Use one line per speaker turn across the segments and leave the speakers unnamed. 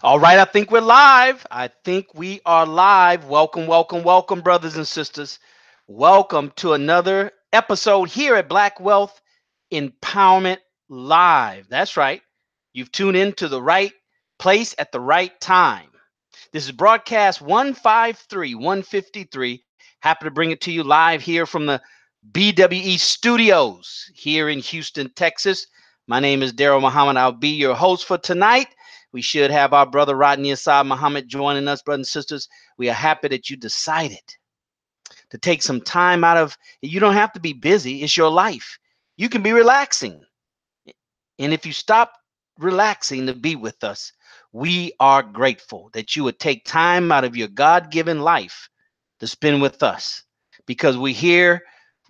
All right, I think we're live. I think we are live. Welcome, welcome, welcome, brothers and sisters. Welcome to another episode here at Black Wealth Empowerment Live. That's right. You've tuned in to the right place at the right time. This is broadcast 153, 153. Happy to bring it to you live here from the BWE studios here in Houston, Texas. My name is Daryl Muhammad. I'll be your host for tonight. We should have our brother Rodney Assad Muhammad joining us, brothers and sisters. We are happy that you decided to take some time out of, you don't have to be busy. It's your life. You can be relaxing. And if you stop relaxing to be with us, we are grateful that you would take time out of your God-given life to spend with us because we're here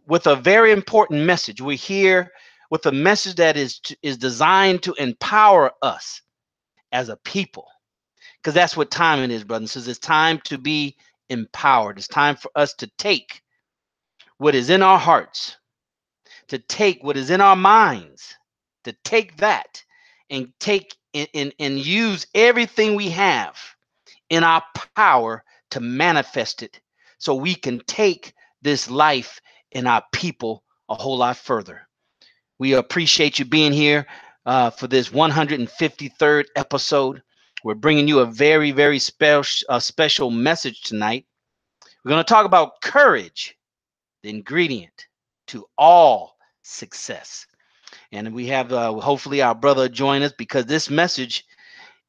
with a very important message. We're here with a message that is designed to empower us as a people, because that's what time it is, brothers and sisters. It's time to be empowered. It's time for us to take what is in our hearts, to take what is in our minds, to take that and take and use everything we have in our power to manifest it so we can take this life and our people a whole lot further. We appreciate you being here for this 153rd episode. We're bringing you a very, very special message tonight. We're going to talk about courage, the ingredient to all success. And we have hopefully our brother join us because this message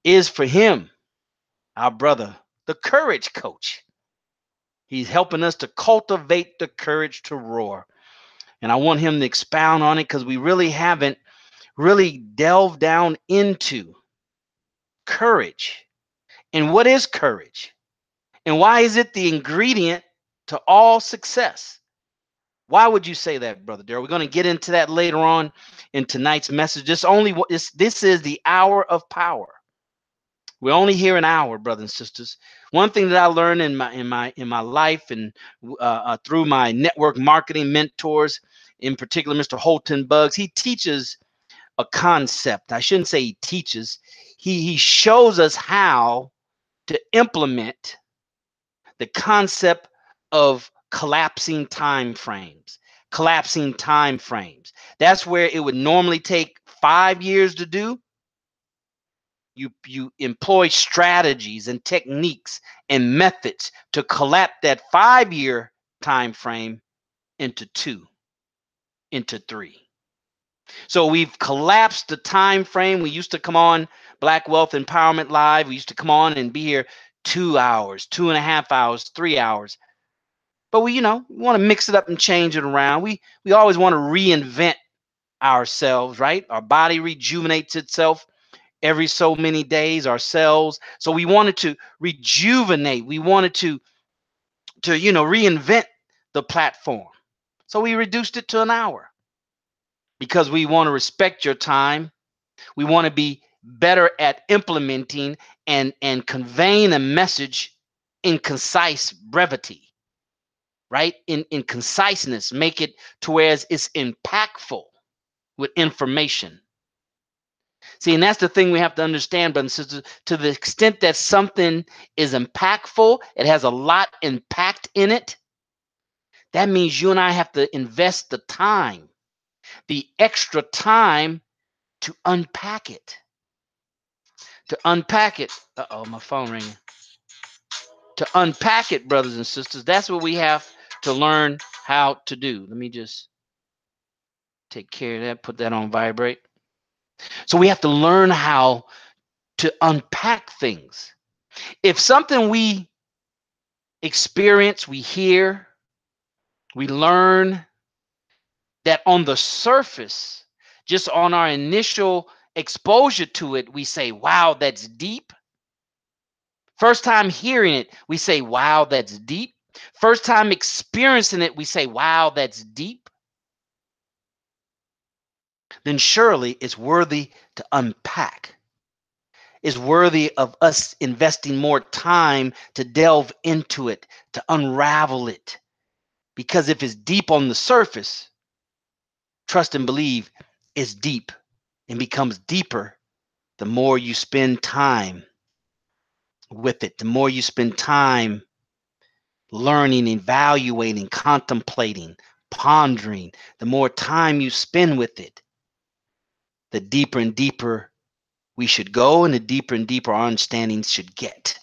is for him, our brother, the courage coach. He's helping us to cultivate the courage to roar. And I want him to expound on it because we really haven't really delved down into courage. And what is courage? And why is it the ingredient to all success? Why would you say that, Brother Darrell? We're going to get into that later on in tonight's message. This is the hour of power. We're only here an hour, brothers and sisters. One thing that I learned in my life and through my network marketing mentors, in particular, Mr. Holton Buggs, he teaches a concept. I shouldn't say he teaches. He shows us how to implement the concept of collapsing time frames. Collapsing time frames. That's where it would normally take 5 years to do. You employ strategies and techniques and methods to collapse that 5-year time frame into 2, into 3. So we've collapsed the time frame. We used to come on Black Wealth Empowerment Live. We used to come on and be here 2 hours, 2.5 hours, 3 hours. But we want to mix it up and change it around. We always want to reinvent ourselves, right? Our body rejuvenates itself every so many days, our cells. So we wanted to rejuvenate. We wanted to reinvent the platform. So we reduced it to an hour because we want to respect your time. We want to be better at implementing and conveying a message in concise brevity, right? In conciseness, make it to where it's impactful with information. See, and that's the thing we have to understand, brothers and sisters. To the extent that something is impactful, it has a lot impact in it. That means you and I have to invest the time, the extra time to unpack it. To unpack it. Uh-oh, my phone ringing. To unpack it, brothers and sisters, that's what we have to learn how to do. Let me just take care of that, put that on vibrate. So we have to learn how to unpack things. If something we experience, we hear, we learn that on the surface, just on our initial exposure to it, we say, wow, that's deep. First time hearing it, we say, wow, that's deep. First time experiencing it, we say, wow, that's deep. Then surely it's worthy to unpack. It's worthy of us investing more time to delve into it, to unravel it. Because if it's deep on the surface, trust and believe it's deep and becomes deeper the more you spend time with it, the more you spend time learning, evaluating, contemplating, pondering, the more time you spend with it, the deeper and deeper we should go, and the deeper and deeper our understanding should get.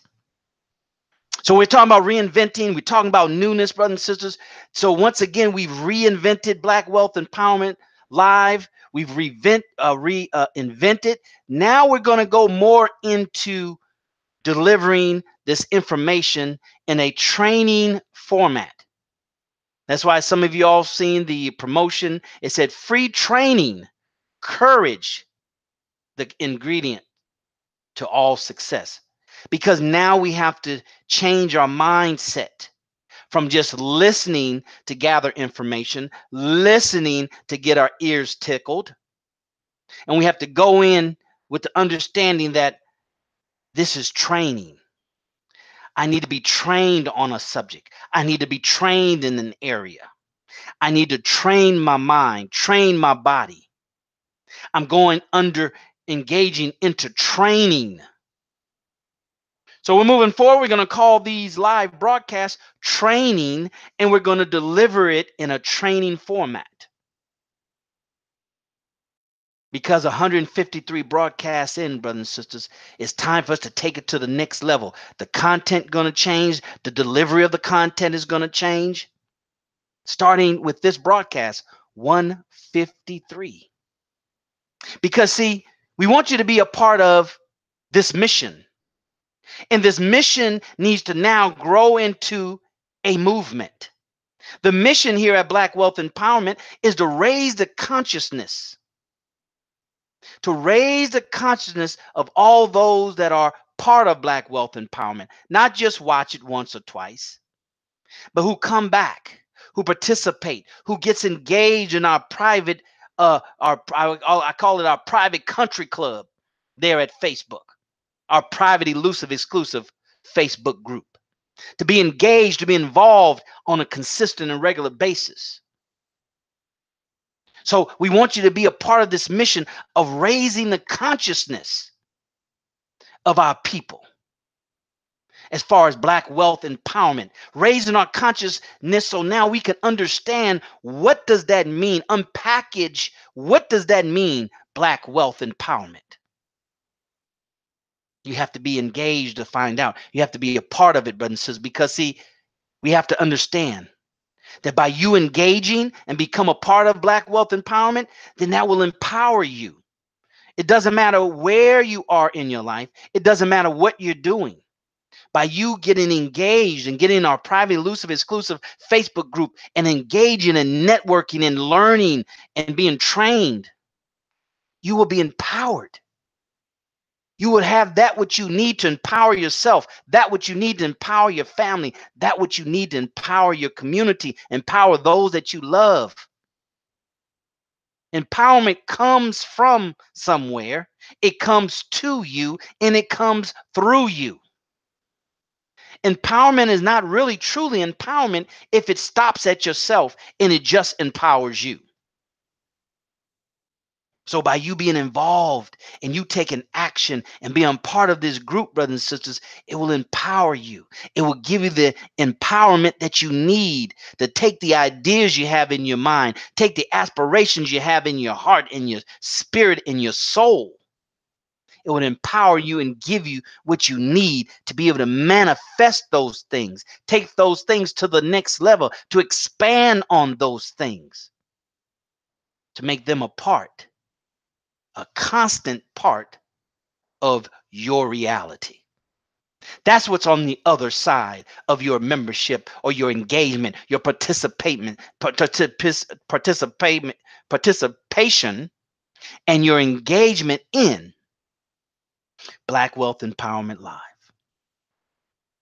So we're talking about reinventing. We're talking about newness, brothers and sisters. So once again, we've reinvented Black Wealth Empowerment Live. We've invented. Now we're going to go more into delivering this information in a training format. That's why some of you all seen the promotion. It said free training, courage, the ingredient to all success. Because now we have to change our mindset from just listening to gather information, listening to get our ears tickled. And we have to go in with the understanding that this is training. I need to be trained on a subject. I need to be trained in an area. I need to train my mind, train my body. I'm going under engaging into training. So we're moving forward. We're going to call these live broadcasts training, and we're going to deliver it in a training format. Because 153 broadcasts in, brothers and sisters, it's time for us to take it to the next level. The content going to change. The delivery of the content is going to change. Starting with this broadcast, 153. Because, see, we want you to be a part of this mission. And this mission needs to now grow into a movement. The mission here at Black Wealth Empowerment is to raise the consciousness. To raise the consciousness of all those that are part of Black Wealth Empowerment. Not just watch it once or twice, but who come back, who participate, who gets engaged in our private, I call it our private country club there at Facebook, our private, elusive, exclusive Facebook group. To be engaged, to be involved on a consistent and regular basis. So we want you to be a part of this mission of raising the consciousness of our people. As far as Black Wealth Empowerment, raising our consciousness so now we can understand what does that mean, unpackage what does that mean, Black Wealth Empowerment. You have to be engaged to find out. You have to be a part of it, brothers and sisters, because see, we have to understand that by you engaging and become a part of Black Wealth Empowerment, then that will empower you. It doesn't matter where you are in your life. It doesn't matter what you're doing. By you getting engaged and getting our private, elusive, exclusive Facebook group and engaging and networking and learning and being trained, you will be empowered. You will have that which you need to empower yourself, that which you need to empower your family, that which you need to empower your community, empower those that you love. Empowerment comes from somewhere. It comes to you and it comes through you. Empowerment is not really truly empowerment if it stops at yourself and it just empowers you. So by you being involved and you taking action and being part of this group, brothers and sisters, it will empower you. It will give you the empowerment that you need to take the ideas you have in your mind, take the aspirations you have in your heart, in your spirit, in your soul. It would empower you and give you what you need to be able to manifest those things, take those things to the next level, to expand on those things, to make them a constant part of your reality. That's what's on the other side of your membership or your engagement, your participation, and your engagement in Black Wealth Empowerment Live.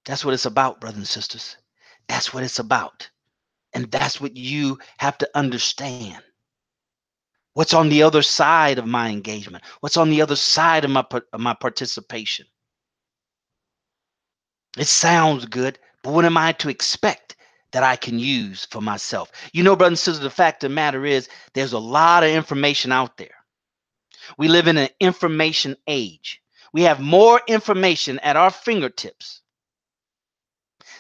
That's what it's about, brothers and sisters. That's what it's about. And that's what you have to understand. What's on the other side of my engagement? What's on the other side of my participation? It sounds good, but what am I to expect that I can use for myself? You know, brothers and sisters, the fact of the matter is there's a lot of information out there. We live in an information age. We have more information at our fingertips.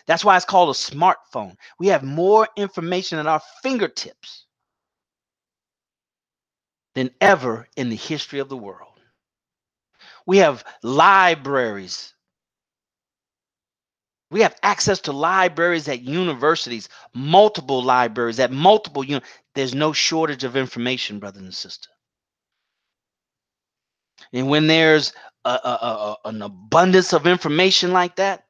That's why it's called a smartphone. We have more information at our fingertips than ever in the history of the world. We have libraries. We have access to libraries at universities, multiple libraries at multiple. There's no shortage of information, brothers and sisters. And when there's an abundance of information like that,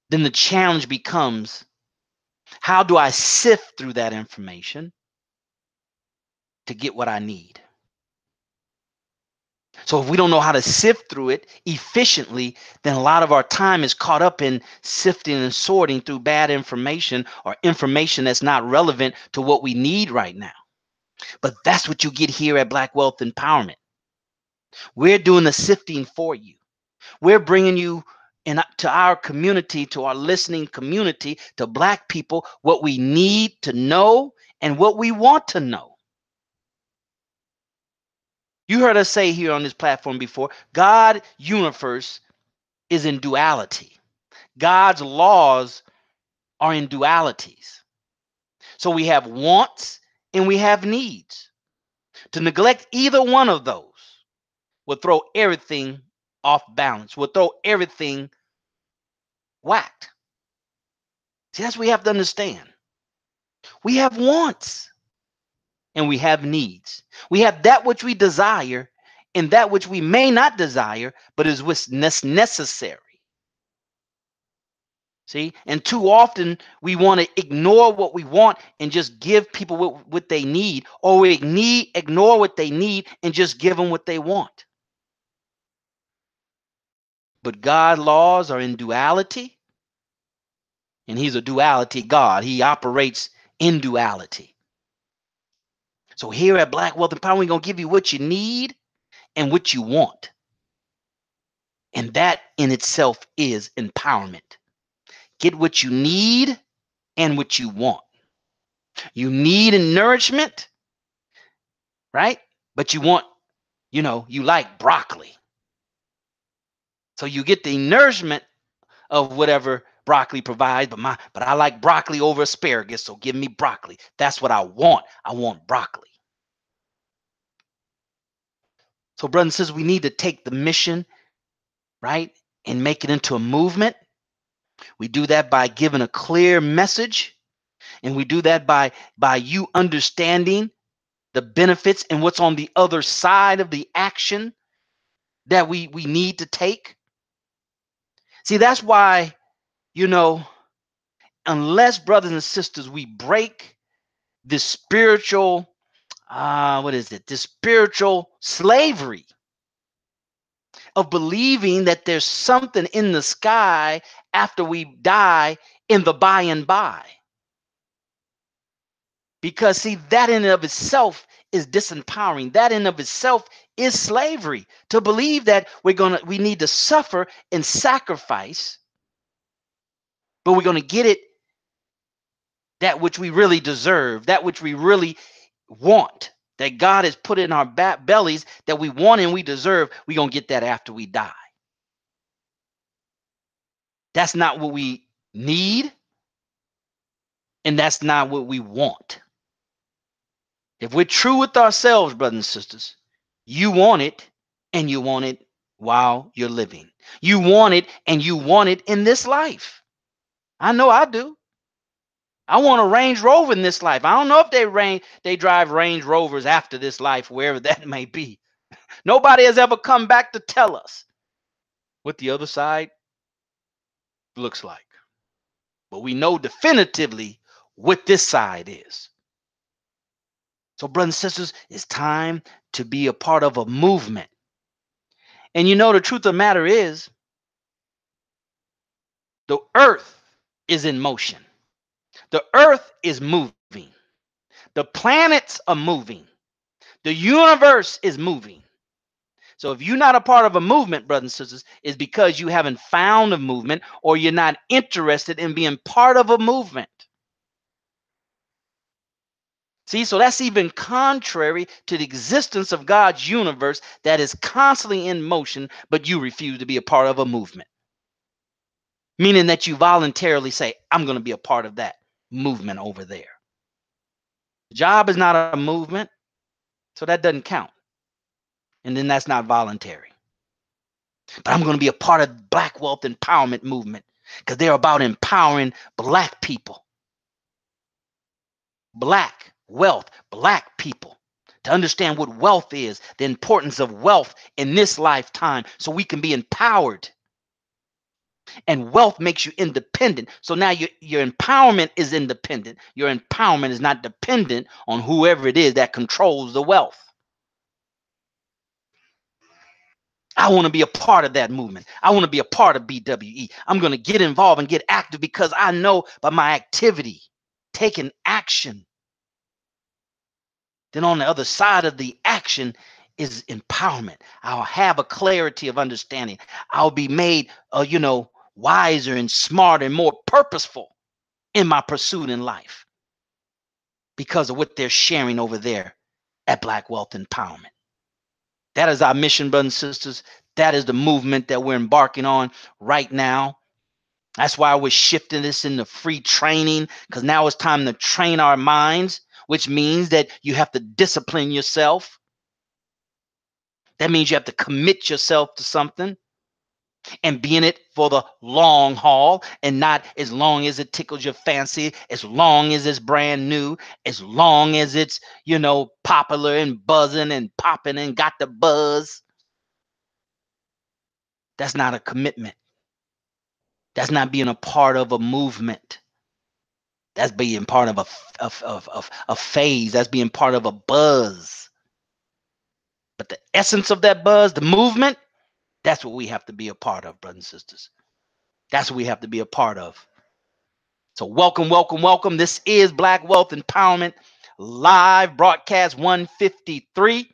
then the challenge becomes, how do I sift through that information to get what I need? So if we don't know how to sift through it efficiently, then a lot of our time is caught up in sifting and sorting through bad information or information that's not relevant to what we need right now. But that's what you get here at Black Wealth Empowerment. We're doing the sifting for you. We're bringing you to our community, to our listening community, to Black people, what we need to know and what we want to know. You heard us say here on this platform before, God universe is in duality. God's laws are in dualities. So we have wants and we have needs. To neglect either one of those will throw everything off balance, will throw everything whacked. See, that's what we have to understand. We have wants and we have needs. We have that which we desire and that which we may not desire, but is what's necessary. See, and too often we want to ignore what we want and just give people what they need, or we ignore what they need and just give them what they want. But God's laws are in duality, and He's a duality God. He operates in duality. So here at Black Wealth Empowerment, we're going to give you what you need and what you want. And that in itself is empowerment. Get what you need and what you want. You need nourishment, right? But you want, you like broccoli. So you get the nourishment of whatever broccoli provides, but I like broccoli over asparagus, so give me broccoli. That's what I want. I want broccoli. So brothers and sisters, we need to take the mission, right, and make it into a movement. We do that by giving a clear message, and we do that by you understanding the benefits and what's on the other side of the action that we need to take. See, that's why, unless, brothers and sisters, we break this spiritual, this spiritual slavery of believing that there's something in the sky after we die in the by and by. Because, see, that in and of itself is disempowering. That in and of itself is slavery. To believe that we need to suffer and sacrifice, but we're going to get it, that which we really deserve, that which we really want, that God has put in our bellies, that we want and we deserve, we're going to get that after we die. That's not what we need, and that's not what we want. If we're true with ourselves, brothers and sisters, you want it, and you want it while you're living. You want it, and you want it in this life. I know I do. I want a Range Rover in this life. I don't know if they drive Range Rovers after this life, wherever that may be. Nobody has ever come back to tell us what the other side looks like. But we know definitively what this side is. So, brothers and sisters, it's time to be a part of a movement. And the truth of the matter is, the earth is in motion. The earth is moving. The planets are moving. The universe is moving. So if you're not a part of a movement, brothers and sisters, it's because you haven't found a movement, or you're not interested in being part of a movement. See, so that's even contrary to the existence of God's universe that is constantly in motion, but you refuse to be a part of a movement. Meaning that you voluntarily say, I'm going to be a part of that movement over there. The job is not a movement, so that doesn't count. And then that's not voluntary. But I'm going to be a part of Black Wealth Empowerment Movement because they're about empowering Black people. Black wealth, Black people. To understand what wealth is, the importance of wealth in this lifetime so we can be empowered. And wealth makes you independent. So now your empowerment is independent. Your empowerment is not dependent on whoever it is that controls the wealth. I want to be a part of that movement. I want to be a part of BWE. I'm going to get involved and get active because I know by my activity, taking action, then on the other side of the action is empowerment. I'll have a clarity of understanding. I'll be made, wiser and smarter and more purposeful in my pursuit in life because of what they're sharing over there at Black Wealth Empowerment. That is our mission, brothers and sisters. That is the movement that we're embarking on right now. That's why we're shifting this into free training, because now it's time to train our minds, which means that you have to discipline yourself. That means you have to commit yourself to something and be in it for the long haul, and not as long as it tickles your fancy, as long as it's brand new, as long as it's, popular and buzzing and popping and got the buzz. That's not a commitment. That's not being a part of a movement. That's being part of a phase. That's being part of a buzz. But the essence of that buzz, the movement, that's what we have to be a part of, brothers and sisters. That's what we have to be a part of. So welcome, welcome, welcome. This is Black Wealth Empowerment live broadcast 153.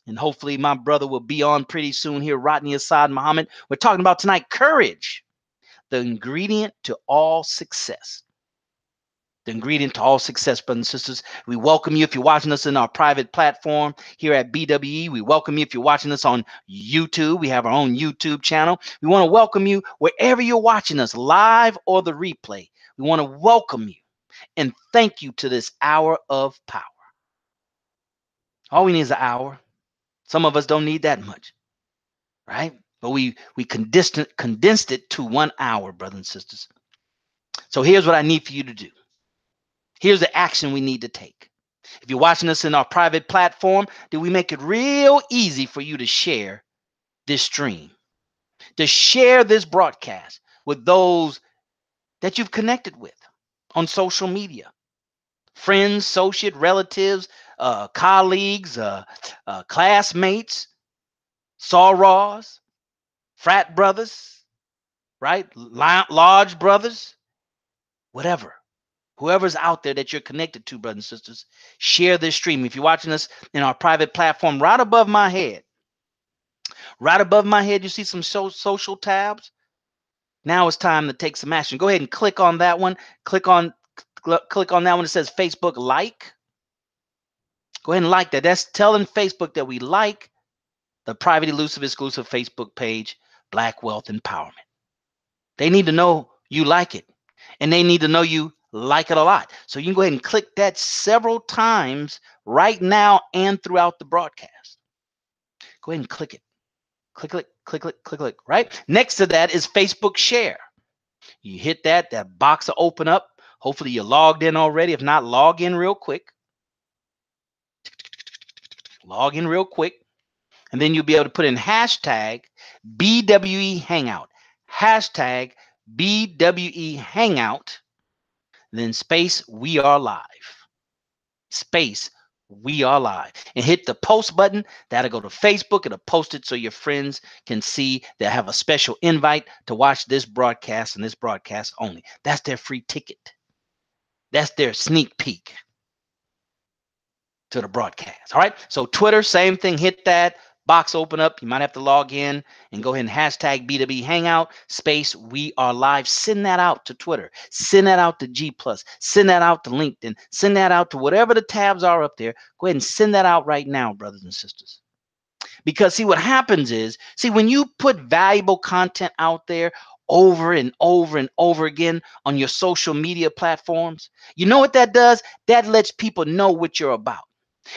And hopefully my brother will be on pretty soon here, Rodney Assad Muhammad. We're talking about tonight courage, the ingredient to all success. The ingredient to all success, brothers and sisters. We welcome you if you're watching us in our private platform here at BWE. We welcome you if you're watching us on YouTube. We have our own YouTube channel. We want to welcome you wherever you're watching us, live or the replay. We want to welcome you and thank you to this hour of power. All we need is an hour. Some of us don't need that much, right? But we condensed it to 1 hour, brothers and sisters. So here's what I need for you to do. Here's the action we need to take. If you're watching us in our private platform, then we make it real easy for you to share this stream, to share this broadcast with those that you've connected with on social media. Friends, associates, relatives, colleagues, classmates, sorors, frat brothers, right? Large brothers, whatever. Whoever's out there that you're connected to, brothers and sisters, share this stream. If you're watching us in our private platform, right above my head, you see some social tabs. Now it's time to take some action. Go ahead and click on that one. Click on that one that says Facebook like. Go ahead and like that. That's telling Facebook that we like the private, elusive, exclusive Facebook page, Black Wealth Empowerment. They need to know you like it, and they need to know you like it a lot. So you can go ahead and click that several times right now and throughout the broadcast. Go ahead and click it. Click, right? Next to that is Facebook share. You hit that box will open up. Hopefully you're logged in already. If not, log in real quick. Log in real quick. And then you'll be able to put in hashtag BWE Hangout. Hashtag BWE Hangout. Then space, we are live. Space, we are live. And hit the post button. That'll go to Facebook. It'll post it so your friends can see. They'll have a special invite to watch this broadcast and this broadcast only. That's their free ticket. That's their sneak peek to the broadcast. All right. So Twitter, same thing. Hit that. box open up, you might have to log in and go ahead and hashtag B2B Hangout space we are live. Send that out to Twitter. Send that out to G+. Send that out to LinkedIn. Send that out to whatever the tabs are up there. Go ahead and send that out right now, brothers and sisters. Because see, what happens is, see, when you put valuable content out there over and over and over again on your social media platforms, you know what that does? That lets people know what you're about.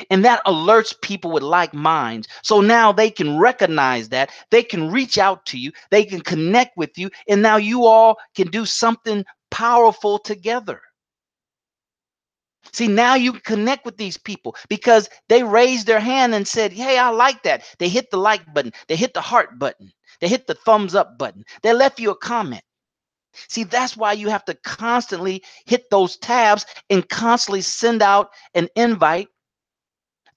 And that alerts people with like minds. So now they can recognize that. They can reach out to you. They can connect with you. And now you all can do something powerful together. See, now you connect with these people because they raised their hand and said, hey, I like that. They hit the like button. They hit the heart button. They hit the thumbs up button. They left you a comment. See, that's why you have to constantly hit those tabs and constantly send out an invite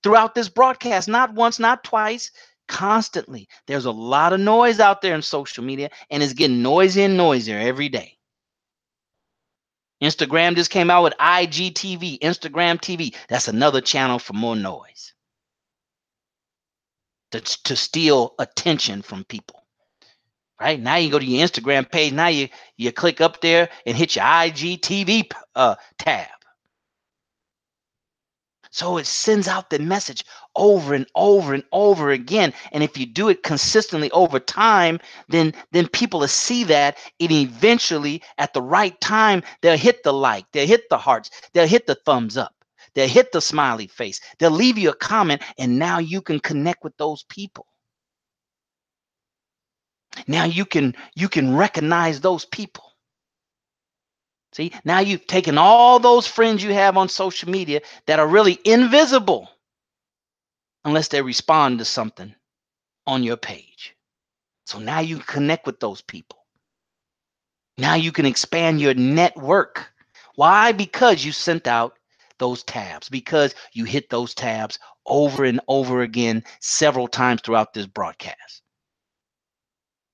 throughout this broadcast. Not once, not twice, constantly. There's a lot of noise out there in social media, and it's getting noisier and noisier every day. Instagram just came out with IGTV, Instagram TV. That's another channel for more noise to steal attention from people. Right now, you go to your Instagram page. Now you click up there and hit your IGTV tab. So it sends out the message over and over and over again. And if you do it consistently over time, then people will see that, and eventually at the right time, they'll hit the like, they'll hit the hearts, they'll hit the thumbs up, they'll hit the smiley face, they'll leave you a comment, and now you can connect with those people. Now you can recognize those people. See, now you've taken all those friends you have on social media that are really invisible unless they respond to something on your page. So now you can connect with those people. Now you can expand your network. Why? Because you sent out those tabs, because you hit those tabs over and over again several times throughout this broadcast.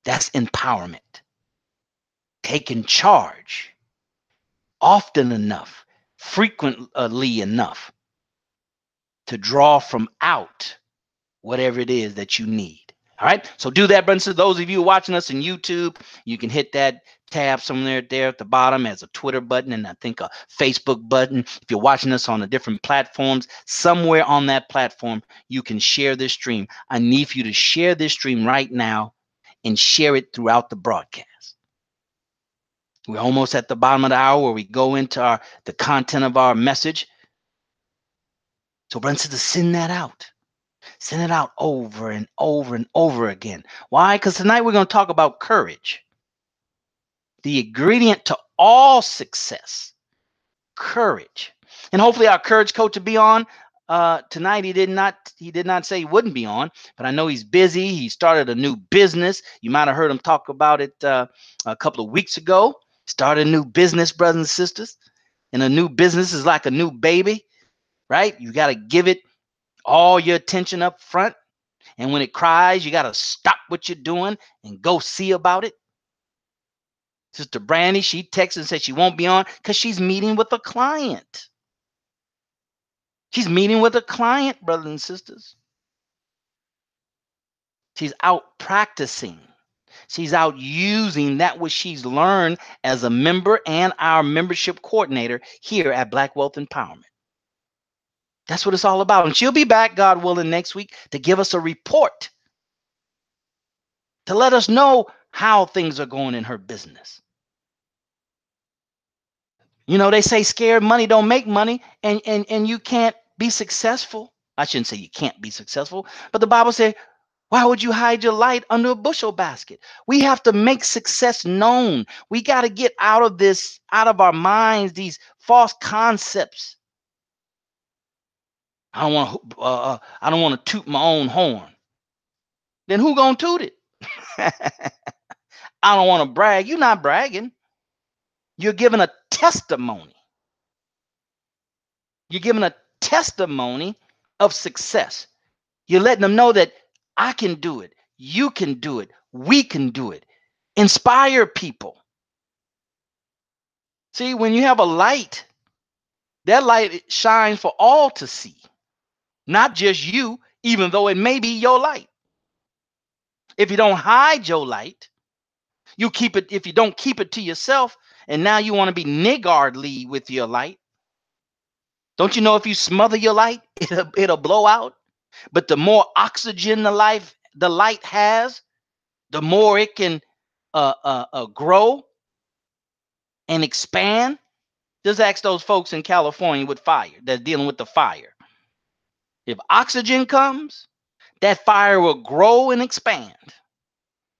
That's empowerment. Taking charge often enough, frequently enough to draw from out whatever it is that you need. All right. So do that, brothers. Those of you watching us on YouTube, you can hit that tab somewhere there at the bottom as a Twitter button and I think a Facebook button. If you're watching us on the different platforms, somewhere on that platform, you can share this stream. I need for you to share this stream right now and share it throughout the broadcast. We're almost at the bottom of the hour where we go into the content of our message. So, brothers, send that out. Send it out over and over and over again. Why? Because tonight we're going to talk about courage. The ingredient to all success. Courage. And hopefully our courage coach will be on tonight. He did not say he wouldn't be on, but I know he's busy. He started a new business. You might have heard him talk about it a couple of weeks ago. Started a new business, brothers and sisters. And a new business is like a new baby, right? You got to give it all your attention up front. And when it cries, you got to stop what you're doing and go see about it. Sister Brandy, she texted and said she won't be on because she's meeting with a client. She's meeting with a client, brothers and sisters. She's out practicing. She's out using that which she's learned as a member and our membership coordinator here at Black Wealth Empowerment. That's what it's all about. And she'll be back, God willing, next week to give us a report, to let us know how things are going in her business. You know, they say scared money don't make money, and you can't be successful. I shouldn't say you can't be successful, but the Bible says, why would you hide your light under a bushel basket? We have to make success known. We got to get out of our minds, these false concepts. I don't want to toot my own horn. Then who gonna toot it? I don't want to brag. You're not bragging. You're giving a testimony. You're giving a testimony of success. You're letting them know that I can do it. You can do it. We can do it. Inspire people. See, when you have a light, that light shines for all to see, not just you, even though it may be your light. If you don't hide your light, you keep it. If you don't keep it to yourself, and now you want to be niggardly with your light, don't you know if you smother your light, it'll blow out? But the more oxygen the light has, the more it can grow and expand. Just ask those folks in California with fire that's dealing with the fire. If oxygen comes, that fire will grow and expand.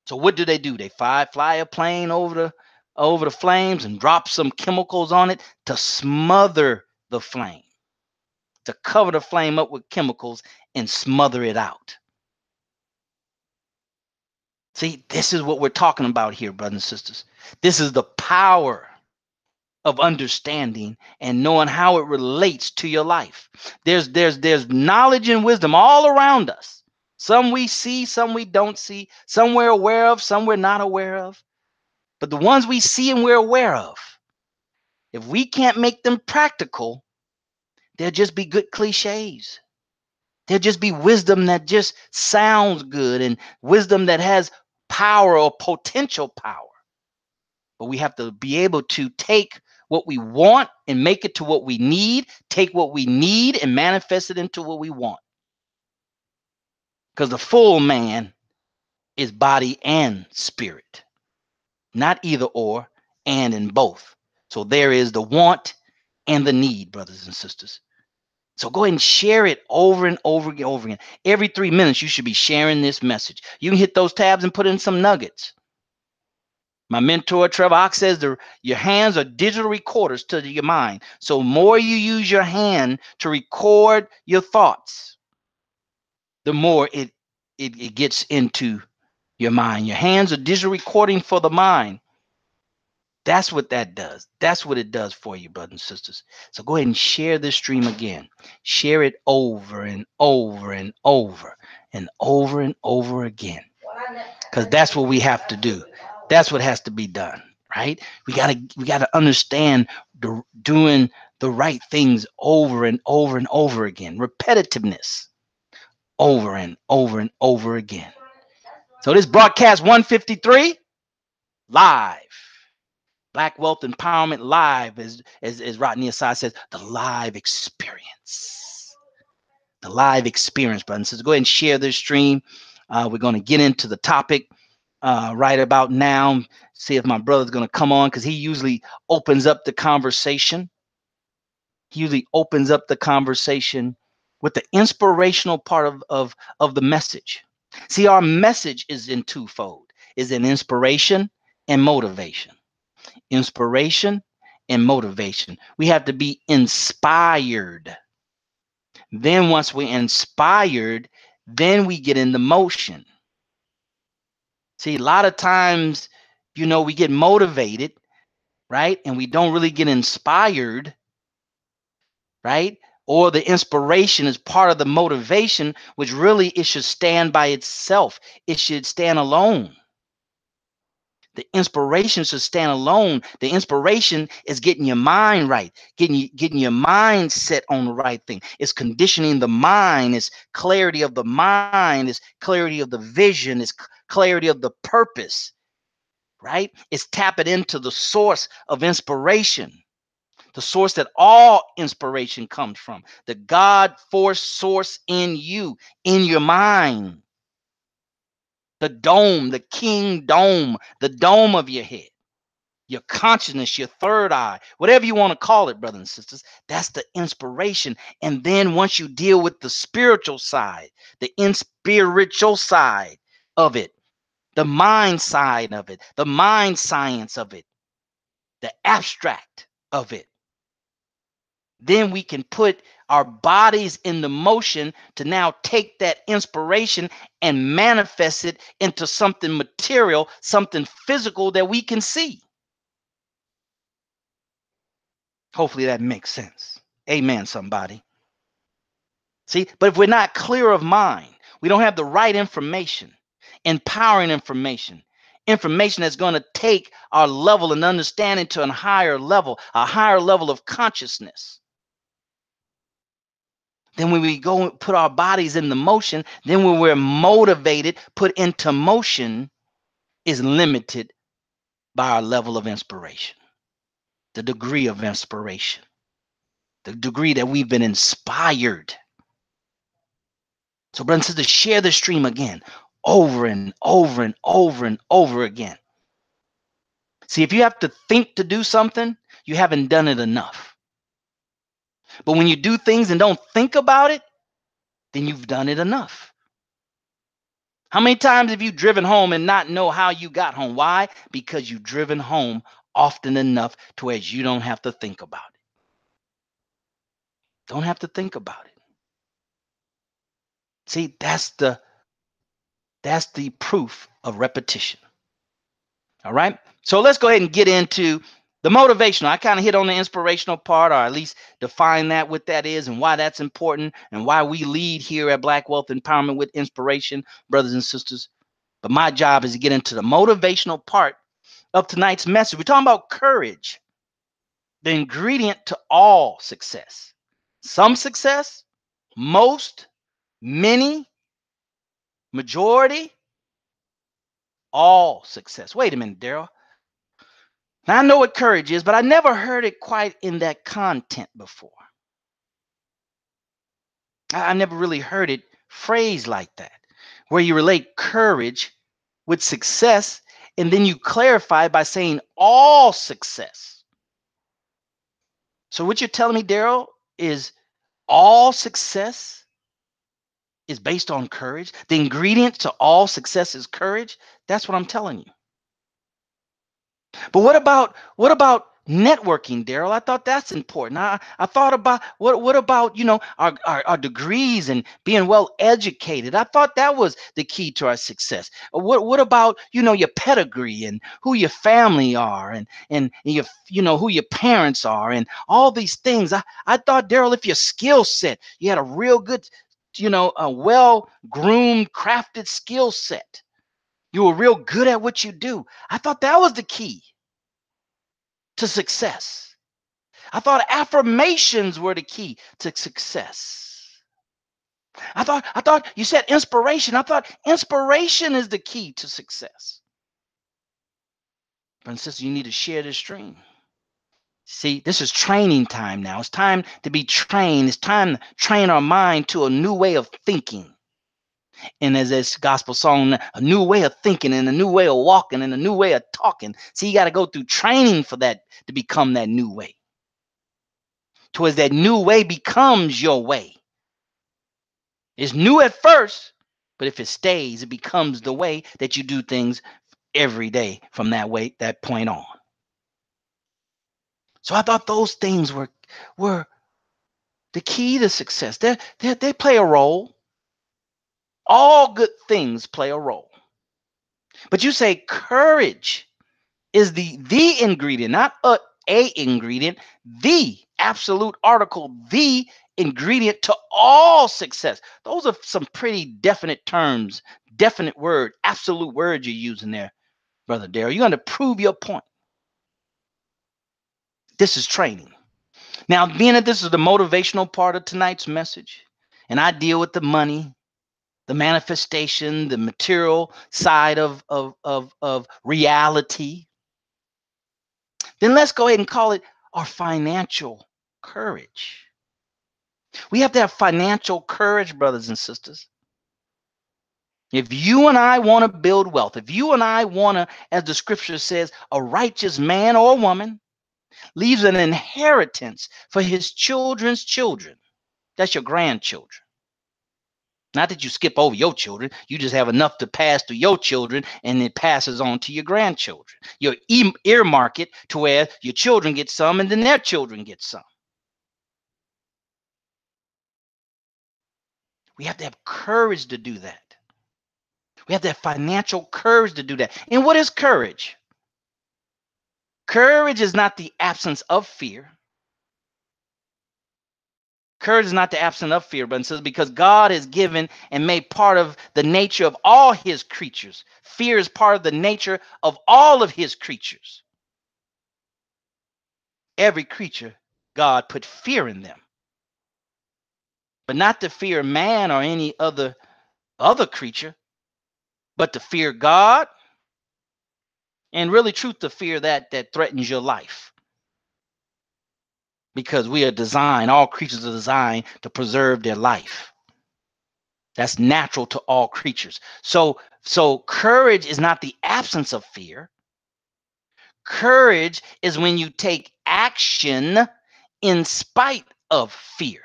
So what do? They fly a plane over the flames and drop some chemicals on it to smother the flame, to cover the flame up with chemicals and smother it out. See, this is what we're talking about here, brothers and sisters. This is the power of understanding and knowing how it relates to your life. There's knowledge and wisdom all around us. Some we see, some we don't see, some we're aware of, some we're not aware of. But the ones we see and we're aware of, if we can't make them practical, they'll just be good cliches. They'll just be wisdom that just sounds good and wisdom that has power or potential power. But we have to be able to take what we want and make it to what we need, take what we need and manifest it into what we want. Because the full man is body and spirit, not either or, and in both. So there is the want and the need, brothers and sisters. So go ahead and share it over and over again. Every 3 minutes, you should be sharing this message. You can hit those tabs and put in some nuggets. My mentor, Trevor Ox, says your hands are digital recorders to your mind. So more you use your hand to record your thoughts, the more it gets into your mind. Your hands are digital recording for the mind. That's what that does. That's what it does for you, brothers and sisters. So go ahead and share this stream again. Share it over and over and over and over and over again. Because that's what we have to do. That's what has to be done, right? We gotta understand doing the right things over and over and over again. Repetitiveness over and over and over again. So this broadcast 153 live. Black Wealth Empowerment Live, as Rodney Assad says, the live experience. The live experience, brothers. So go ahead and share this stream. We're going to get into the topic right about now. See if my brother's going to come on, because he usually opens up the conversation. He usually opens up the conversation with the inspirational part of the message. See, our message is in twofold. Is in inspiration and motivation. Inspiration and motivation. We have to be inspired. Then once we're inspired, then we get into motion. See, a lot of times, we get motivated, right? And we don't really get inspired, right? Or the inspiration is part of the motivation, which really it should stand by itself. It should stand alone. The inspiration should stand alone. The inspiration is getting your mind right, getting your mind set on the right thing. It's conditioning the mind. It's clarity of the mind. It's clarity of the vision. It's clarity of the purpose, right? It's tapping into the source of inspiration, the source that all inspiration comes from, the God force source in you, in your mind. The dome, the king dome, the dome of your head, your consciousness, your third eye, whatever you want to call it, brothers and sisters, that's the inspiration. And then once you deal with the spiritual side, the inspiritual side of it, the mind side of it, the mind science of it, the abstract of it, then we can put our bodies into motion to now take that inspiration and manifest it into something material, something physical that we can see. Hopefully that makes sense. Amen, somebody. See, but if we're not clear of mind, we don't have the right information, empowering information that's going to take our level and understanding to a higher level of consciousness. Then when we go and put our bodies in the motion, then when we're motivated, put into motion, is limited by our level of inspiration, the degree of inspiration, the degree that we've been inspired. So, brothers and sisters, share the stream again, over and over and over and over again. See, if you have to think to do something, you haven't done it enough. But when you do things and don't think about it, then you've done it enough. How many times have you driven home and not know how you got home? Why? Because you've driven home often enough to where you don't have to think about it. Don't have to think about it. See, that's the proof of repetition. All right. So let's go ahead and get into the motivational. I kind of hit on the inspirational part, or at least define that, what that is and why that's important, and why we lead here at Black Wealth Empowerment with inspiration, brothers and sisters. But my job is to get into the motivational part of tonight's message. We're talking about courage, the ingredient to all success. Some success, most, many, majority, all success. Wait a minute, Daryl. Now, I know what courage is, but I never heard it quite in that content before. I never really heard it phrased like that, where you relate courage with success, and then you clarify by saying all success. So what you're telling me, Daryl, is all success is based on courage? The ingredient to all success is courage? That's what I'm telling you. But what about networking, Daryl? I thought that's important. I thought about what about, our degrees and being well educated. I thought that was the key to our success. What about, your pedigree and who your family are, and your, who your parents are, and all these things. I thought, Daryl, if your skill set, you had a real good, a well-groomed, crafted skill set, you were real good at what you do. I thought that was the key to success. I thought affirmations were the key to success. I thought you said inspiration. I thought inspiration is the key to success. But sister, you need to share this stream. See, this is training time now. It's time to be trained. It's time to train our mind to a new way of thinking. And as this gospel song, a new way of thinking and a new way of walking and a new way of talking. See, you got to go through training for that to become that new way. Towards that new way becomes your way. It's new at first, but if it stays, it becomes the way that you do things every day from that point on. So I thought those things were the key to success. They play a role. All good things play a role. But you say courage is the ingredient, not a ingredient, the absolute article, the ingredient to all success. Those are some pretty definite terms, definite word, absolute words you're using there, Brother Daryl. You're going to prove your point. This is training. Now, being that this is the motivational part of tonight's message, and I deal with the money, the manifestation, the material side of reality, then let's go ahead and call it our financial courage. We have to have financial courage, brothers and sisters. If you and I want to build wealth, if you and I want to, as the scripture says, a righteous man or woman leaves an inheritance for his children's children. That's your grandchildren. Not that you skip over your children. You just have enough to pass to your children, and it passes on to your grandchildren. You earmark it to where your children get some, and then their children get some. We have to have courage to do that. We have to have financial courage to do that. And what is courage? Courage is not the absence of fear. Courage is not the absence of fear, but it says because God has given and made part of the nature of all his creatures. Fear is part of the nature of all of his creatures. Every creature, God put fear in them. but not to fear man or any other creature, but to fear God, and really truth to fear that threatens your life. Because we are designed, all creatures are designed to preserve their life. That's natural to all creatures. So courage is not the absence of fear. Courage is when you take action in spite of fear.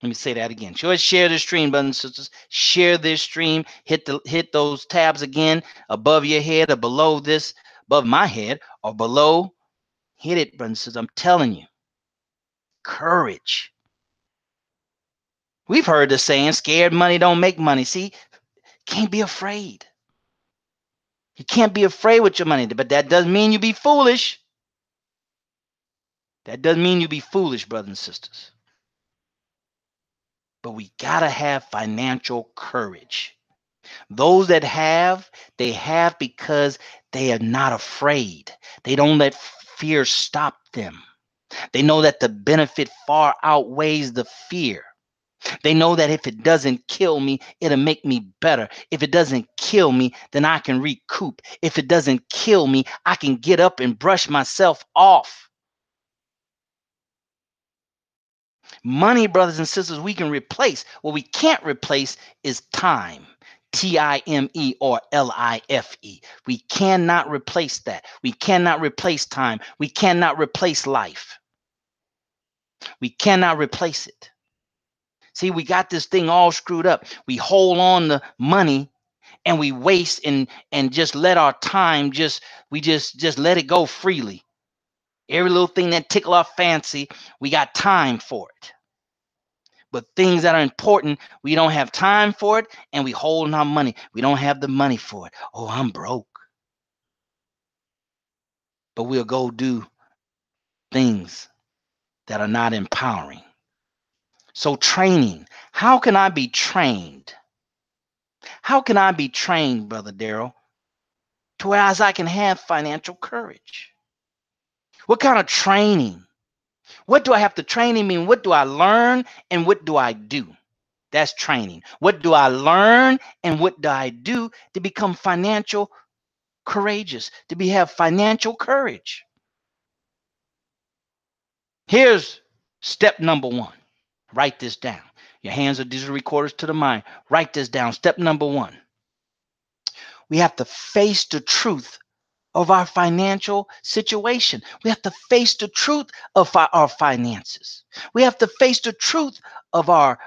Let me say that again. Share this stream, brothers and sisters. Share this stream. Hit those tabs again above your head or below this, above my head or below. Hit it, brothers and sisters. I'm telling you. Courage. We've heard the saying, scared money don't make money. See, can't be afraid. You can't be afraid with your money, but that doesn't mean you be foolish. That doesn't mean you be foolish, brothers and sisters. But we gotta have financial courage. Those that have, they have because they are not afraid. They don't let fear stop them. They know that the benefit far outweighs the fear. They know that if it doesn't kill me, it'll make me better. If it doesn't kill me, then I can recoup. If it doesn't kill me, I can get up and brush myself off. Money, brothers and sisters, we can replace. What we can't replace is time. Time or life. We cannot replace that. We cannot replace time. We cannot replace life. We cannot replace it. See, we got this thing all screwed up. We hold on to money and we waste and just let our time just let it go freely. Every little thing that tickle our fancy, we got time for it. But things that are important, we don't have time for it, and we hold our money. We don't have the money for it. Oh, I'm broke. But we'll go do things that are not empowering. So training. How can I be trained? How can I be trained, Brother Daryl, to whereas I can have financial courage? What kind of training? What do I have to training mean? What do I learn and what do I do? That's training. What do I learn and what do I do to become financial courageous, to have financial courage? Here's step number one. Write this down. Your hands are digital recorders to the mind. Write this down. Step number one. We have to face the truth of our financial situation. We have to face the truth of our finances. We have to face the truth of our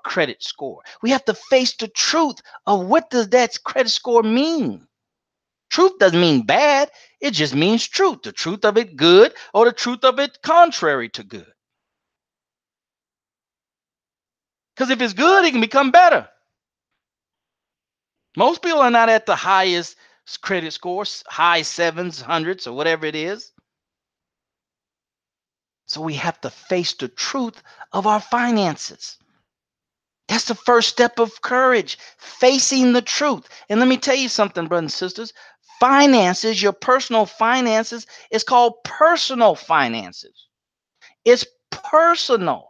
credit score. We have to face the truth of what does that credit score mean. Truth doesn't mean bad. It just means truth. The truth of it good or the truth of it contrary to good. Because if it's good, it can become better. Most people are not at the highest credit scores, high sevens, hundreds, or whatever it is. So we have to face the truth of our finances. That's the first step of courage, facing the truth. And let me tell you something, brothers and sisters. Finances, your personal finances, is called personal finances. It's personal.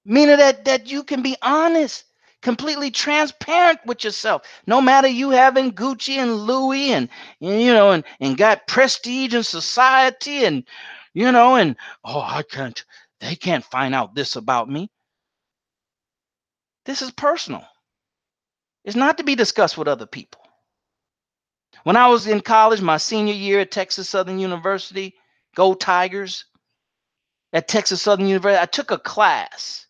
Meaning that you can be honest, completely transparent with yourself. No matter you having Gucci and Louis and got prestige in society and oh, they can't find out this about me. This is personal. It's not to be discussed with other people. When I was in college, my senior year at Texas Southern University, go Tigers. At Texas Southern University, I took a class,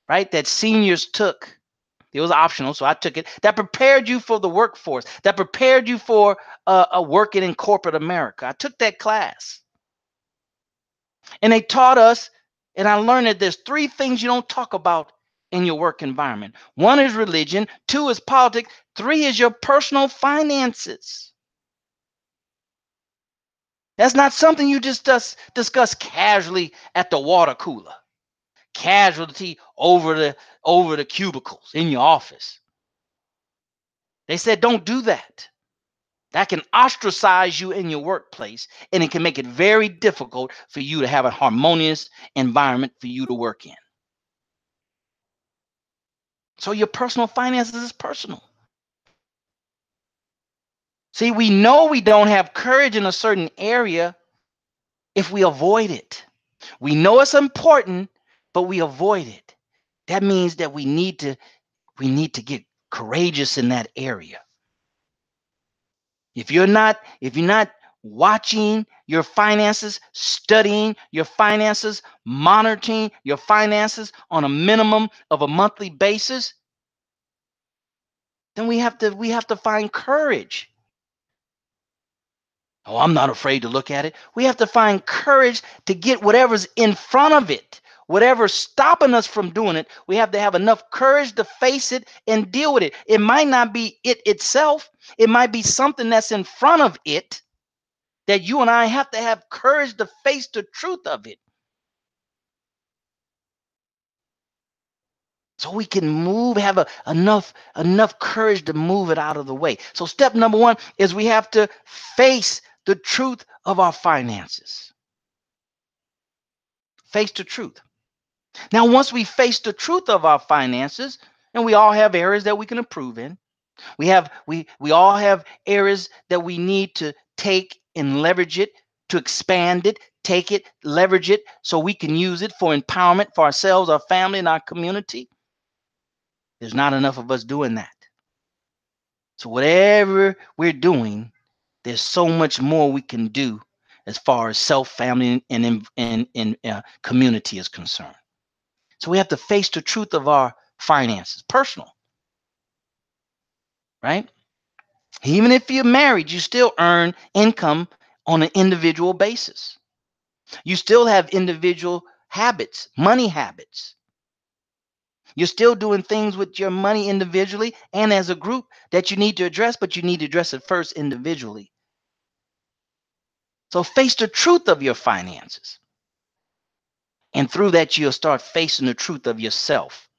right, that seniors took. It was optional, so I took it. That prepared you for the workforce. That prepared you for working in corporate America. I took that class. And they taught us, and I learned that there's 3 things you don't talk about in your work environment. 1 is religion, 2 is politics, 3 is your personal finances. That's not something you just discuss casually at the water cooler, casualty over the cubicles in your office. They said, don't do that. That can ostracize you in your workplace, and it can make it very difficult for you to have a harmonious environment for you to work in. So your personal finances is personal. See, we know we don't have courage in a certain area if we avoid it. We know it's important, but we avoid it. That means that we need to get courageous in that area. If you're not watching your finances, studying your finances, monitoring your finances on a minimum of a monthly basis, then we have to find courage. Oh, I'm not afraid to look at it. We have to find courage to get whatever's in front of it. Whatever's stopping us from doing it, we have to have enough courage to face it and deal with it. It might not be it itself. It might be something that's in front of it that you and I have to have courage to face the truth of it. So we can have enough courage to move it out of the way. So step number one is we have to face the truth of our finances. Face the truth. Now, once we face the truth of our finances, and we all have areas that we can improve in, we all have areas that we need to take and leverage it, to expand it, take it, leverage it, so we can use it for empowerment for ourselves, our family, and our community. There's not enough of us doing that. So whatever we're doing, there's so much more we can do as far as self, family, and community is concerned. So we have to face the truth of our finances, personal, right? Even if you're married, you still earn income on an individual basis. You still have individual habits, money habits. You're still doing things with your money individually and as a group that you need to address, but you need to address it first individually. So face the truth of your finances. And through that, you'll start facing the truth of yourself.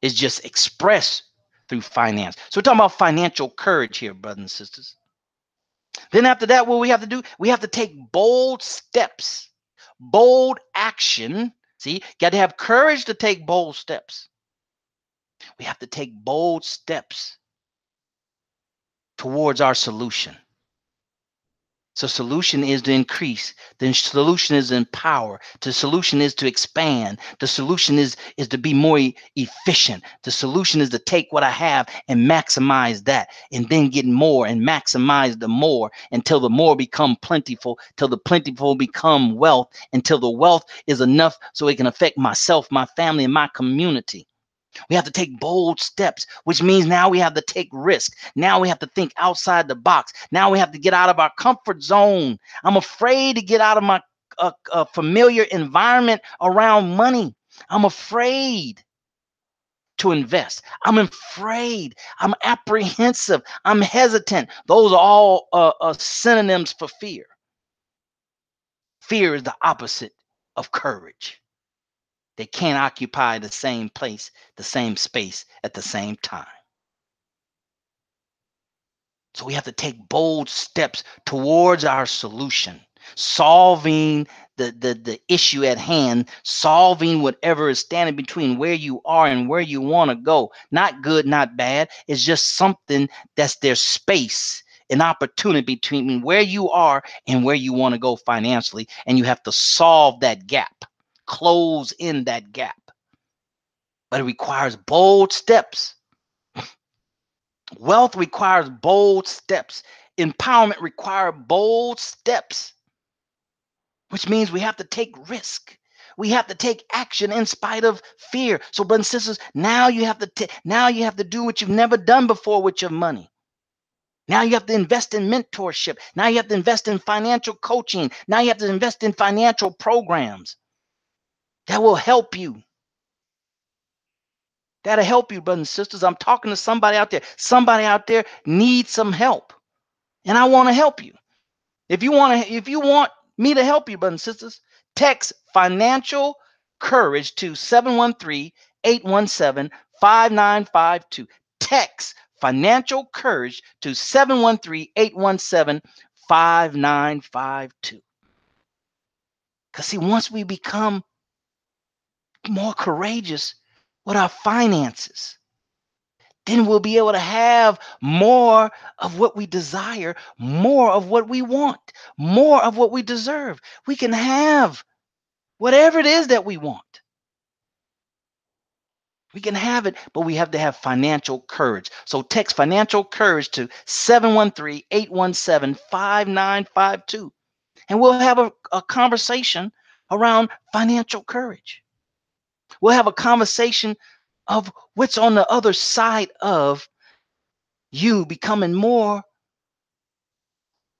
It's just expressed through finance. So we're talking about financial courage here, brothers and sisters. Then after that, what we have to do, we have to take bold steps, bold action. See, got to have courage to take bold steps. We have to take bold steps towards our solution. So solution is to increase. The solution is to empower. The solution is to expand. The solution is to be more efficient. The solution is to take what I have and maximize that, and then get more and maximize the more until the more become plentiful, till the plentiful become wealth, until the wealth is enough so it can affect myself, my family, and my community. We have to take bold steps, which means now we have to take risk. Now we have to think outside the box. Now we have to get out of our comfort zone. I'm afraid to get out of my familiar environment around money. I'm afraid to invest. I'm afraid. I'm apprehensive. I'm hesitant. Those are all synonyms for fear. Fear is the opposite of courage. They can't occupy the same place, the same space at the same time. So we have to take bold steps towards our solution, solving the issue at hand, solving whatever is standing between where you are and where you want to go. Not good, not bad. It's just something that's there's space, an opportunity between where you are and where you want to go financially. And you have to solve that gap, close in that gap. But it requires bold steps. Wealth requires bold steps. Empowerment requires bold steps, which means we have to take risk. We have to take action in spite of fear. So, brothers and sisters, now you have to do what you've never done before with your money. Now you have to invest in mentorship. Now you have to invest in financial coaching. Now you have to invest in financial programs that will help you. That'll help you, brothers and sisters. I'm talking to somebody out there. Somebody out there needs some help, and I want to help you. If you want me to help you, brothers and sisters, text financial courage to 713-817-5952. Text financial courage to 713-817-5952. Because see, once we become more courageous with our finances, then we'll be able to have more of what we desire, more of what we want, more of what we deserve. We can have whatever it is that we want. We can have it, but we have to have financial courage. So text financial courage to 713-817-5952. And we'll have a conversation around financial courage. We'll have a conversation of what's on the other side of you becoming more,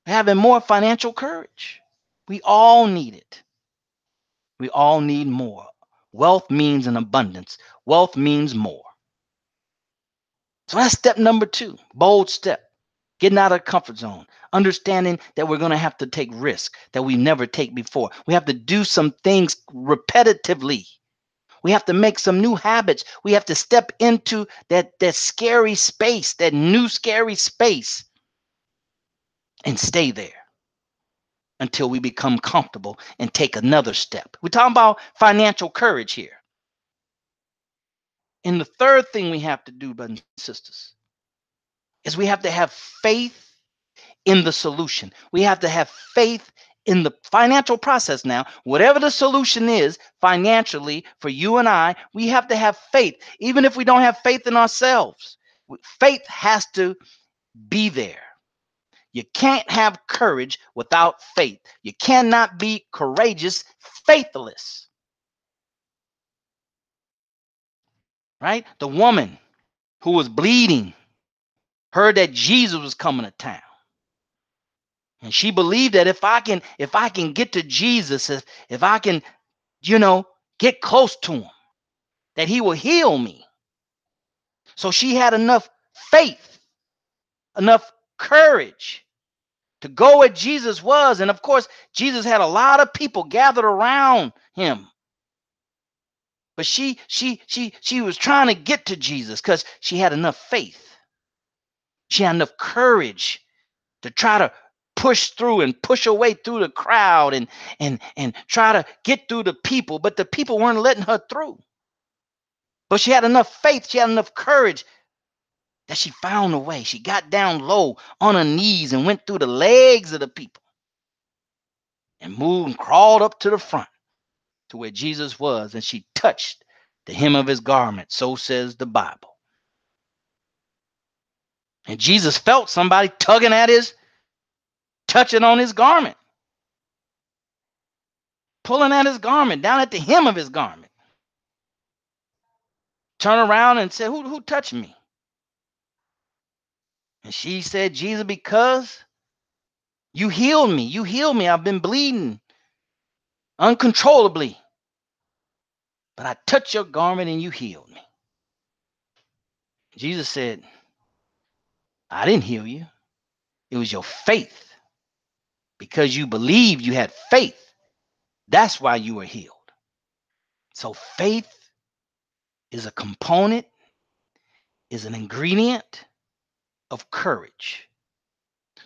having more financial courage. We all need it. We all need more. Wealth means an abundance. Wealth means more. So that's step number 2, bold step. Getting out of the comfort zone, understanding that we're going to have to take risks that we never take before. We have to do some things repetitively. We have to make some new habits. We have to step into that scary space, that new scary space, and stay there until we become comfortable and take another step. We're talking about financial courage here. And the third thing we have to do, brothers and sisters, is we have to have faith in the solution. We have to have faith in the financial process now. Whatever the solution is financially for you and I, we have to have faith. Even if we don't have faith in ourselves, faith has to be there. You can't have courage without faith. You cannot be courageous faithless. Right? The woman who was bleeding heard that Jesus was coming to town. And she believed that if I can get to Jesus, if I can, get close to him, that he will heal me. So she had enough faith, enough courage to go where Jesus was. And of course, Jesus had a lot of people gathered around him. But she was trying to get to Jesus because she had enough faith. She had enough courage to try to push through and push her way through the crowd and try to get through the people, but the people weren't letting her through. But she had enough faith, she had enough courage that she found a way. She got down low on her knees and went through the legs of the people and moved and crawled up to the front to where Jesus was, and she touched the hem of his garment. So says the Bible. And Jesus felt somebody touching on his garment, pulling at his garment, down at the hem of his garment. Turn around and said, who touched me? And she said, Jesus, because you healed me. You healed me. I've been bleeding uncontrollably. But I touched your garment and you healed me. Jesus said, I didn't heal you. It was your faith. Because you believed, you had faith. That's why you were healed. So faith is a component, is an ingredient of courage.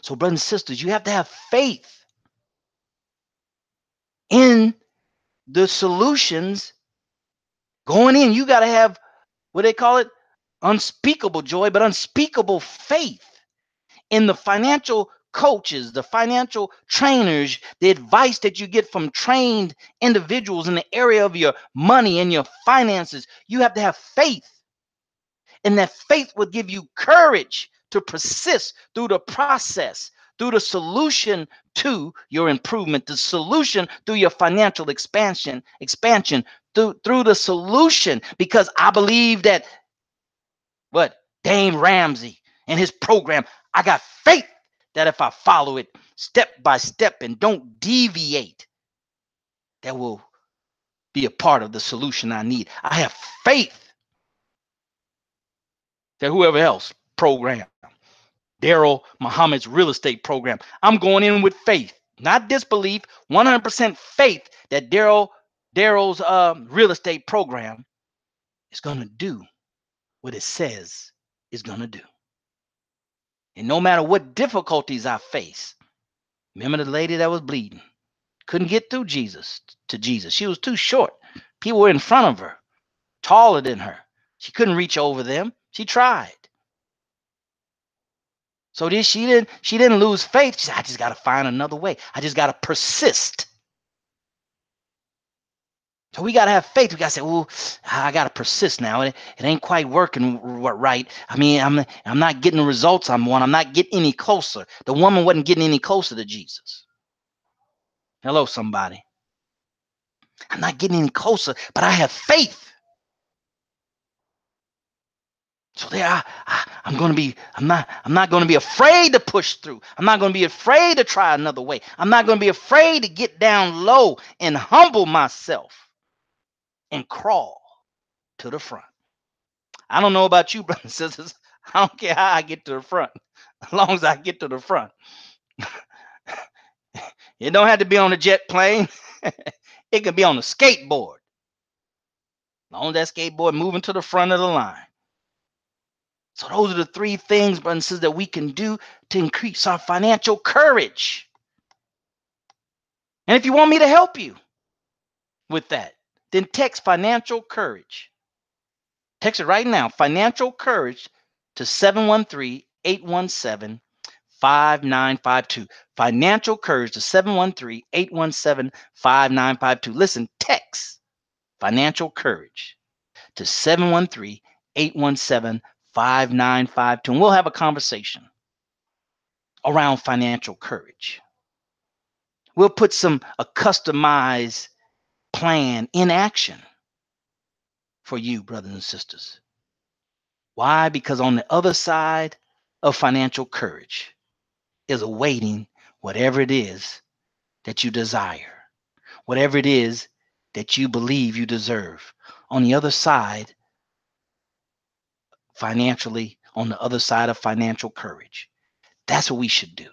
So brothers and sisters, you have to have faith in the solutions going in. You got to have what they call it, unspeakable joy, but unspeakable faith in the financial coaches, the financial trainers, the advice that you get from trained individuals in the area of your money and your finances. You have to have faith, and that faith will give you courage to persist through the process, through the solution to your improvement, the solution through your financial expansion through the solution. Because I believe that Dave Ramsey and his program, I got faith that if I follow it step by step and don't deviate, that will be a part of the solution I need. I have faith that whoever else program, Daryl Muhammad's real estate program, I'm going in with faith, not disbelief, 100% faith that Daryl's real estate program is going to do what it says it's going to do. And no matter what difficulties I face, remember the lady that was bleeding, couldn't get through to Jesus. She was too short. People were in front of her, taller than her. She couldn't reach over them. She tried. So she didn't lose faith. She said, I just got to find another way. I just got to persist. So we got to have faith. We got to say, well, I got to persist now. It ain't quite working right. I mean, I'm not getting the results I want. I'm not getting any closer. The woman wasn't getting any closer to Jesus. Hello, somebody. I'm not getting any closer, but I have faith. So there, I'm not going to be afraid to push through. I'm not going to be afraid to try another way. I'm not going to be afraid to get down low and humble myself and crawl to the front. I don't know about you, brothers and sisters. I don't care how I get to the front, as long as I get to the front. It don't have to be on a jet plane. It can be on a skateboard. As long as that skateboard moving to the front of the line. So those are the three things, brothers and sisters, that we can do to increase our financial courage. And if you want me to help you with that, then text financial courage. Text it right now, financial courage, to 713-817-5952. Financial courage to 713-817-5952. Listen, text financial courage to 713-817-5952. And we'll have a conversation around financial courage. We'll put a customized plan in action for you, brothers and sisters. Why? Because on the other side of financial courage is awaiting whatever it is that you desire, whatever it is that you believe you deserve. On the other side, financially, on the other side of financial courage, that's what we should do.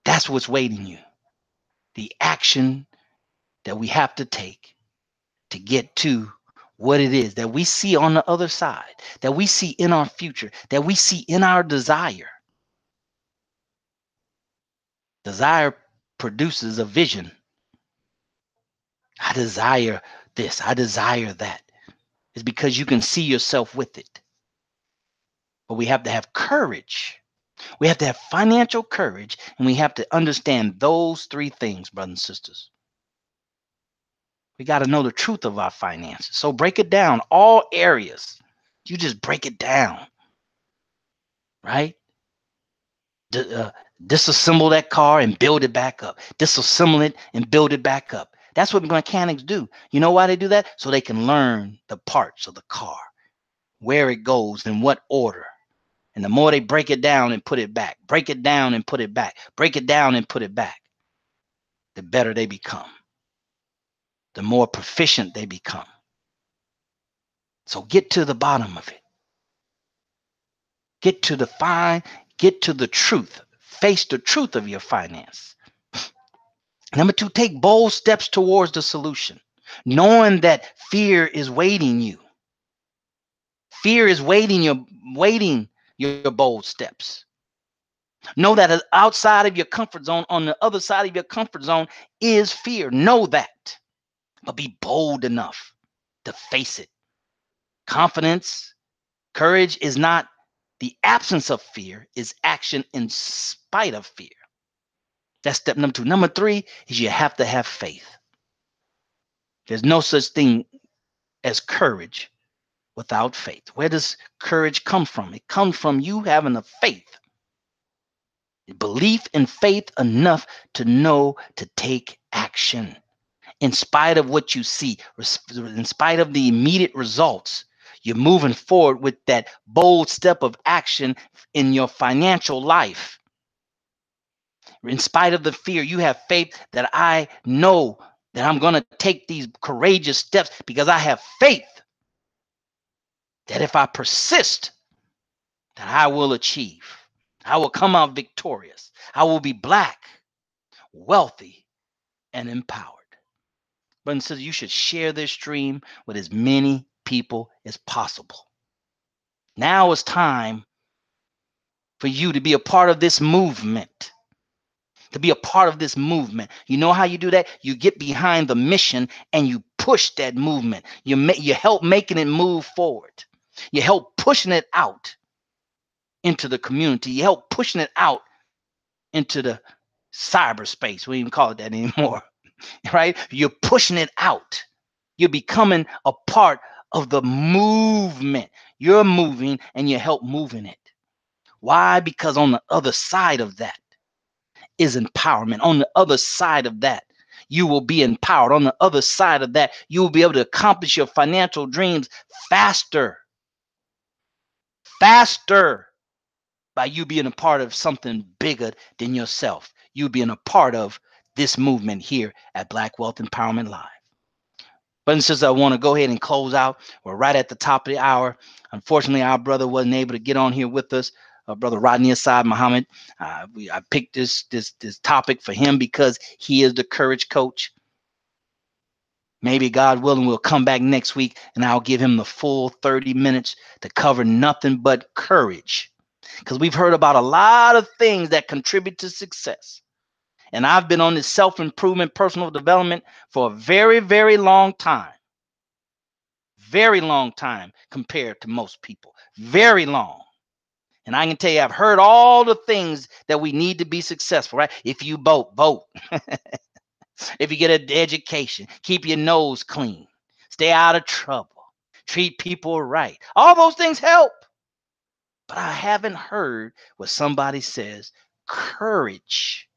That's what's waiting you. The action that we have to take to get to what it is that we see on the other side, that we see in our future, that we see in our desire. Desire produces a vision. I desire this. I desire that. It's because you can see yourself with it. But we have to have courage. We have to have financial courage, and we have to understand those three things, brothers and sisters. We got to know the truth of our finances. So break it down, all areas. You just break it down, right? Disassemble that car and build it back up. Disassemble it and build it back up. That's what mechanics do. You know why they do that? So they can learn the parts of the car, where it goes, in what order. And the more they break it down and put it back, break it down and put it back, break it down and put it back, the better they become, the more proficient they become. So get to the bottom of it. Get to the truth. Face the truth of your finance. Number two, take bold steps towards the solution, knowing that fear is waiting you. Fear is waiting your bold steps. Know that outside of your comfort zone, on the other side of your comfort zone, is fear. Know that. But be bold enough to face it. Confidence, courage is not the absence of fear, is action in spite of fear. That's step number two. Number three is you have to have faith. There's no such thing as courage without faith. Where does courage come from? It comes from you having a faith. Belief and faith enough to know to take action. In spite of what you see, in spite of the immediate results, you're moving forward with that bold step of action in your financial life. In spite of the fear, you have faith that I know that I'm going to take these courageous steps because I have faith that if I persist, that I will achieve. I will come out victorious. I will be black, wealthy, and empowered. Brothers and sisters, you should share this stream with as many people as possible. Now it's time for you to be a part of this movement. To be a part of this movement. You know how you do that? You get behind the mission and you push that movement. You help making it move forward. You help pushing it out into the community. You help pushing it out into the cyberspace. We don't even call it that anymore, right? You're pushing it out. You're becoming a part of the movement. You're moving and you help moving it. Why? Because on the other side of that is empowerment. On the other side of that, you will be empowered. On the other side of that, you will be able to accomplish your financial dreams faster by you being a part of something bigger than yourself. You being a part of this movement here at Black Wealth Empowerment Live. But and sisters, I want to go ahead and close out. We're right at the top of the hour. Unfortunately, our brother wasn't able to get on here with us. Brother Rodney Asad Muhammad. I picked this topic for him because he is the courage coach. Maybe God willing, we'll come back next week and I'll give him the full 30 minutes to cover nothing but courage. Because we've heard about a lot of things that contribute to success. And I've been on this self-improvement, personal development for a very, very long time. Very long time compared to most people. Very long. And I can tell you, I've heard all the things that we need to be successful, right? If you vote. If you get an education, keep your nose clean. Stay out of trouble. Treat people right. All those things help. But I haven't heard what somebody says, courage.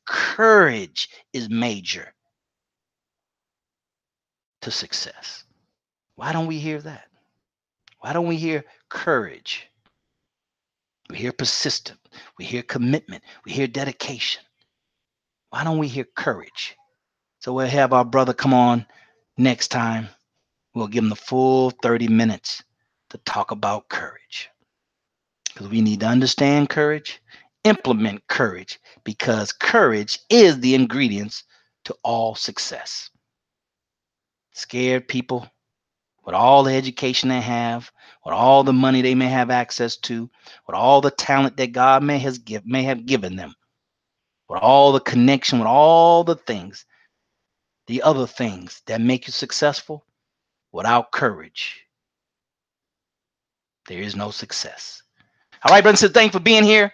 Courage is major to success. Why don't we hear that? Why don't we hear courage? We hear persistent. We hear commitment. We hear dedication. Why don't we hear courage? So we'll have our brother come on next time. We'll give him the full 30 minutes to talk about courage. Because we need to understand courage, implement courage, because courage is the ingredients to all success. Scared people, with all the education they have, with all the money they may have access to, with all the talent that God may have given them, with all the connection, with all the things, the other things that make you successful, without courage, there is no success. All right, brothers and sisters, thank you for being here.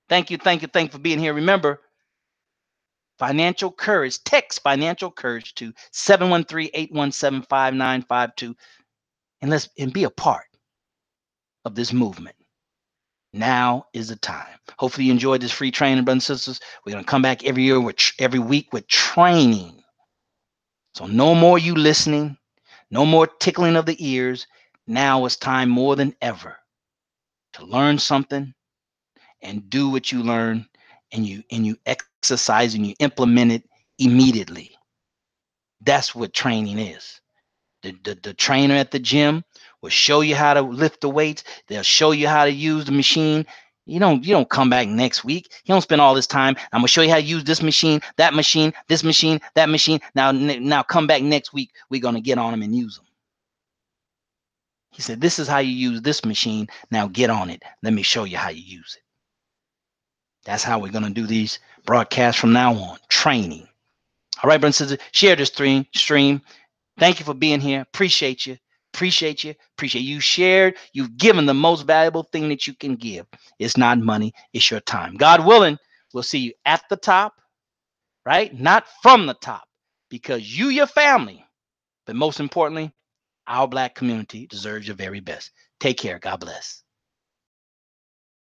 Thank you for being here. Remember, financial courage, text financial courage to 713-817-5952 and be a part of this movement. Now is the time. Hopefully you enjoyed this free training, brothers and sisters. We're going to come back every week with training. So no more you listening, no more tickling of the ears. Now it's time more than ever to learn something and do what you learn, and you exercise and you implement it immediately. That's what training is. The trainer at the gym will show you how to lift the weights. They'll show you how to use the machine. You don't come back next week. You don't spend all this time. I'm gonna show you how to use this machine, that machine, this machine, that machine. Now come back next week. We're gonna get on them and use them. He said, this is how you use this machine. Now get on it. Let me show you how you use it. That's how we're gonna do these broadcasts from now on. Training. All right, brothers and sisters, share this stream. Thank you for being here. Appreciate you. Appreciate you shared. You've given the most valuable thing that you can give. It's not money. It's your time. God willing, we'll see you at the top, right? Not from the top, because you, your family, but most importantly, our Black community deserves your very best. Take care. God bless.